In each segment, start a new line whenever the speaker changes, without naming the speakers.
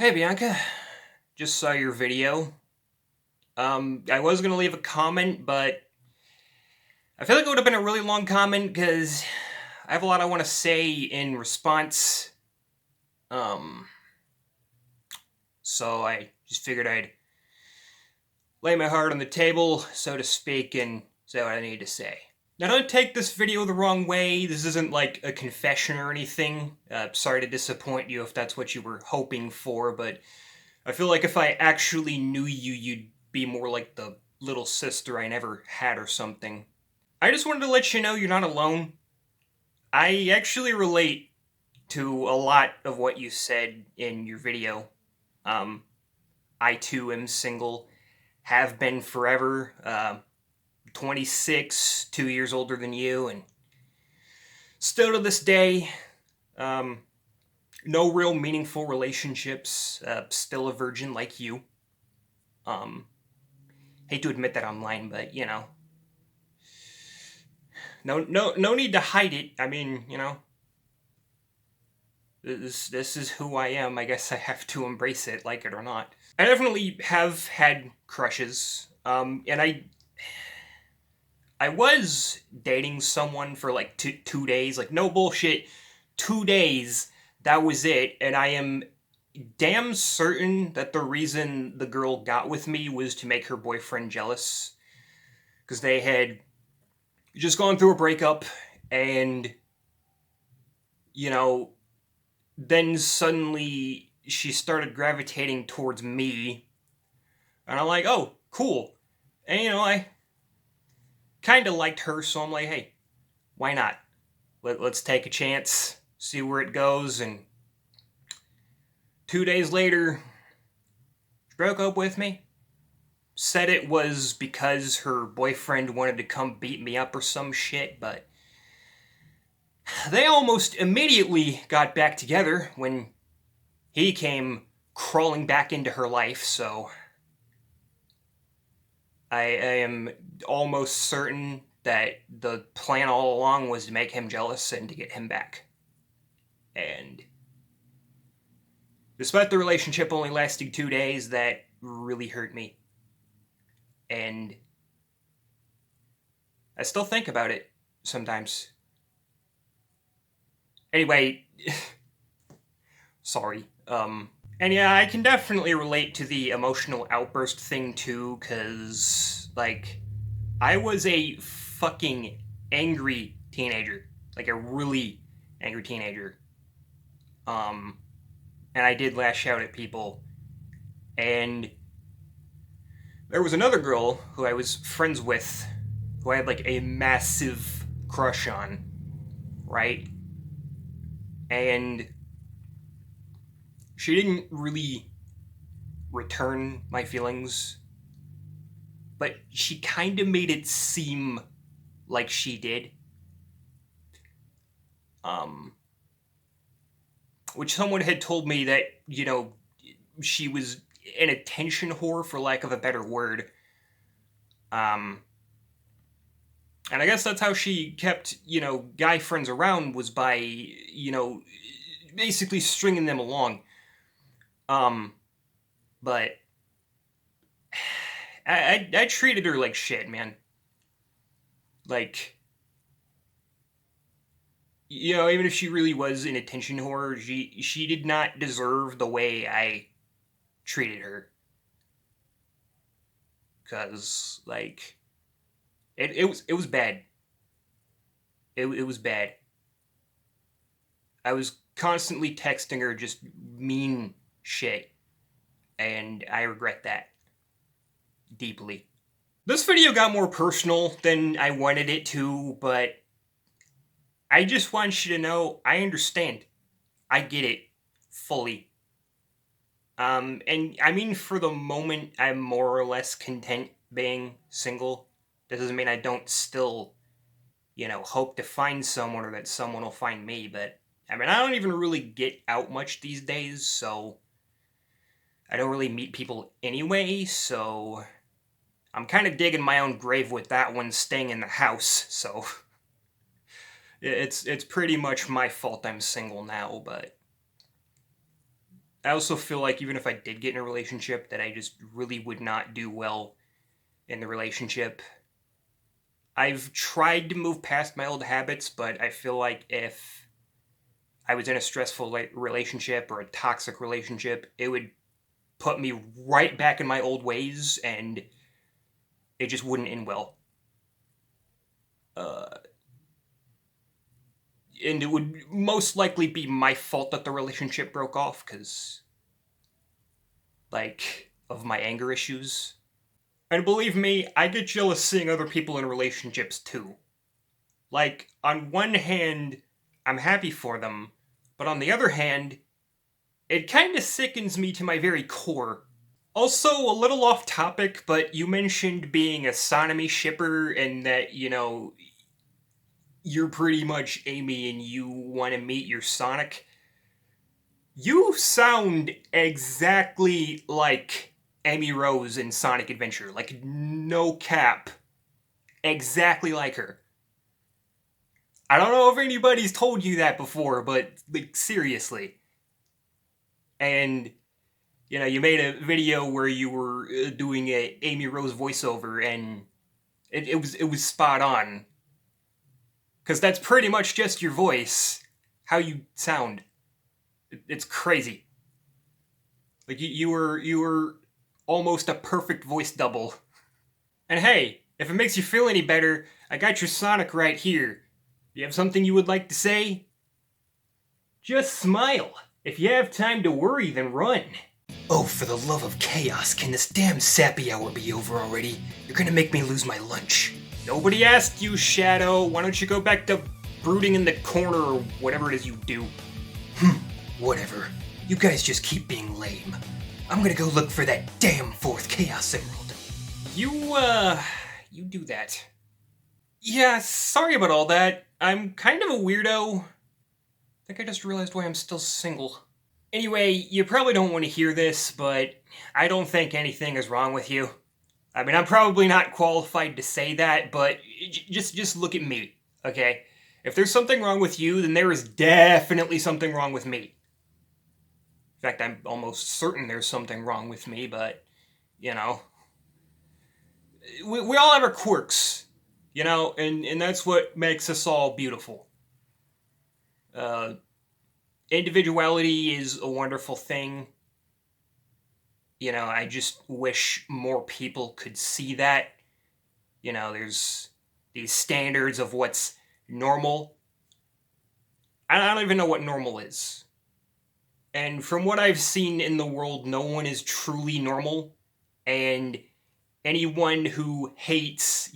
Hey Bianca, just saw your video. I was gonna leave a comment, but I feel like it would have been a really long comment because I have a lot I want to say in response. Um, so I just figured I'd lay my heart on the table, so to speak, and say what I need to say. Now, don't take this video the wrong way. This isn't like a confession or anything. Sorry to disappoint you if that's what you were hoping for, but I feel like if I actually knew you, you'd be more like the little sister I never had or something. I just wanted to let you know you're not alone. I actually relate to a lot of what you said in your video. Um, I too am single, have been forever. 26, 2 years older than you, and still to this day, um, no real meaningful relationships. Still a virgin like you. Um, Hate to admit that online, but no need to hide it. I mean, this is who I am. I guess I have to embrace it, like it or not. I definitely have had crushes. And I was dating someone for like 2 days, like no bullshit, 2 days. That was it, and I am damn certain that the reason the girl got with me was to make her boyfriend jealous because they had just gone through a breakup, and you know then suddenly she started gravitating towards me, and I'm like, oh, cool. And I kind of liked her, so I'm like, hey, why not? Let's take a chance, see where it goes. And 2 days later, she broke up with me. Said it was because her boyfriend wanted to come beat me up or some shit, but they almost immediately got back together when he came crawling back into her life, so I am almost certain that the plan all along was to make him jealous and to get him back. And despite the relationship only lasting 2 days, that really hurt me. And I still think about it sometimes. Anyway, sorry. And yeah, I can definitely relate to the emotional outburst thing too, because, like, I was a fucking angry teenager. Like, a really angry teenager. Um, and I did lash out at people. And there was another girl who I was friends with who I had, like, a massive crush on, right? And she didn't really return my feelings, but she kind of made it seem like she did. Um, which someone had told me that, she was an attention whore, for lack of a better word. Um, and I guess that's how she kept, guy friends around, was by, basically stringing them along. But I treated her like shit, man. Like, even if she really was an attention whore, she did not deserve the way I treated her. Cause, like, it was bad. It was bad. I was constantly texting her just mean shit, and I regret that deeply. This video got more personal than I wanted it to, but I just want you to know I understand. I get it fully. And I mean, for the moment, I'm more or less content being single. That doesn't mean I don't still, hope to find someone or that someone will find me, but I mean, I don't even really get out much these days, so I don't really meet people anyway, so I'm kind of digging my own grave with that one, staying in the house, so it's pretty much my fault I'm single now, but I also feel like even if I did get in a relationship, that I just really would not do well in the relationship. I've tried to move past my old habits, but I feel like if I was in a stressful relationship or a toxic relationship, it would put me right back in my old ways, and it just wouldn't end well. Uh, and it would most likely be my fault that the relationship broke off because, like, of my anger issues. And believe me, I get jealous seeing other people in relationships too. Like, on one hand, I'm happy for them, but on the other hand, it kind of sickens me to my very core. Also, a little off topic, but you mentioned being a Sonomy shipper and that, you're pretty much Amy and you want to meet your Sonic. You sound exactly like Amy Rose in Sonic Adventure. Like, no cap. Exactly like her. I don't know if anybody's told you that before, but, like, seriously. And, you made a video where you were doing a Amy Rose voiceover, and it was spot on. Because that's pretty much just your voice, how you sound. It's crazy. Like, you were almost a perfect voice double. And hey, if it makes you feel any better, I got your Sonic right here. You have something you would like to say? Just smile. If you have time to worry, then run. Oh, for the love of chaos, can this damn sappy hour be over already? You're gonna make me lose my lunch. Nobody asked you, Shadow. Why don't you go back to brooding in the corner or whatever it is you do? Whatever. You guys just keep being lame. I'm gonna go look for that damn fourth Chaos Emerald. You do that. Yeah, sorry about all that. I'm kind of a weirdo. I think I just realized why I'm still single. Anyway, you probably don't want to hear this, but I don't think anything is wrong with you. I mean, I'm probably not qualified to say that, but just look at me, okay? If there's something wrong with you, then there is definitely something wrong with me. In fact, I'm almost certain there's something wrong with me, but, we all have our quirks, and that's what makes us all beautiful. Individuality is a wonderful thing. I just wish more people could see that. There's these standards of what's normal. I don't even know what normal is. And from what I've seen in the world, no one is truly normal. And anyone who hates,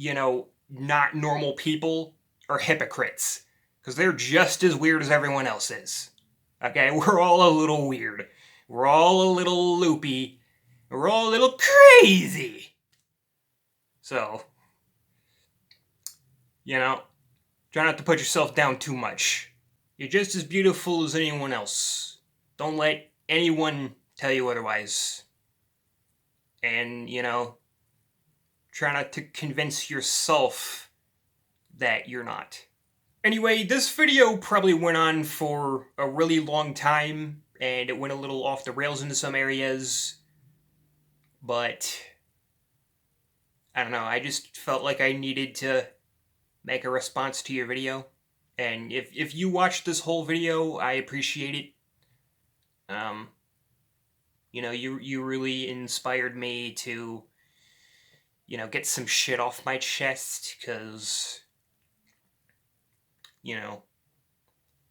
not normal people are hypocrites. Because they're just as weird as everyone else is. Okay, we're all a little weird. We're all a little loopy. We're all a little crazy. So, try not to put yourself down too much. You're just as beautiful as anyone else. Don't let anyone tell you otherwise. And, try not to convince yourself that you're not. Anyway, this video probably went on for a really long time, and it went a little off the rails into some areas. But I don't know, I just felt like I needed to make a response to your video. And if you watched this whole video, I appreciate it. You really inspired me to, get some shit off my chest, because,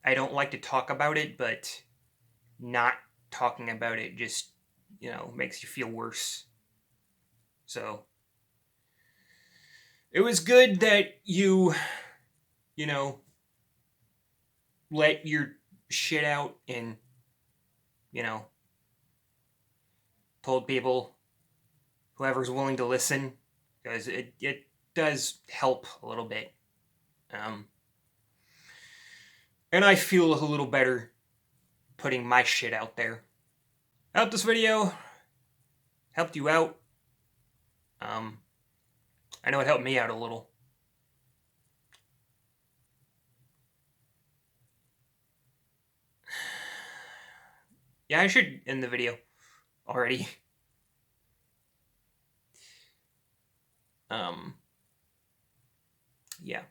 I don't like to talk about it, but not talking about it just, makes you feel worse. So, it was good that you, let your shit out and, told people, whoever's willing to listen, because it does help a little bit. And I feel a little better putting my shit out there. I hope this video helped you out. I know it helped me out a little. Yeah, I should end the video already. Um, yeah.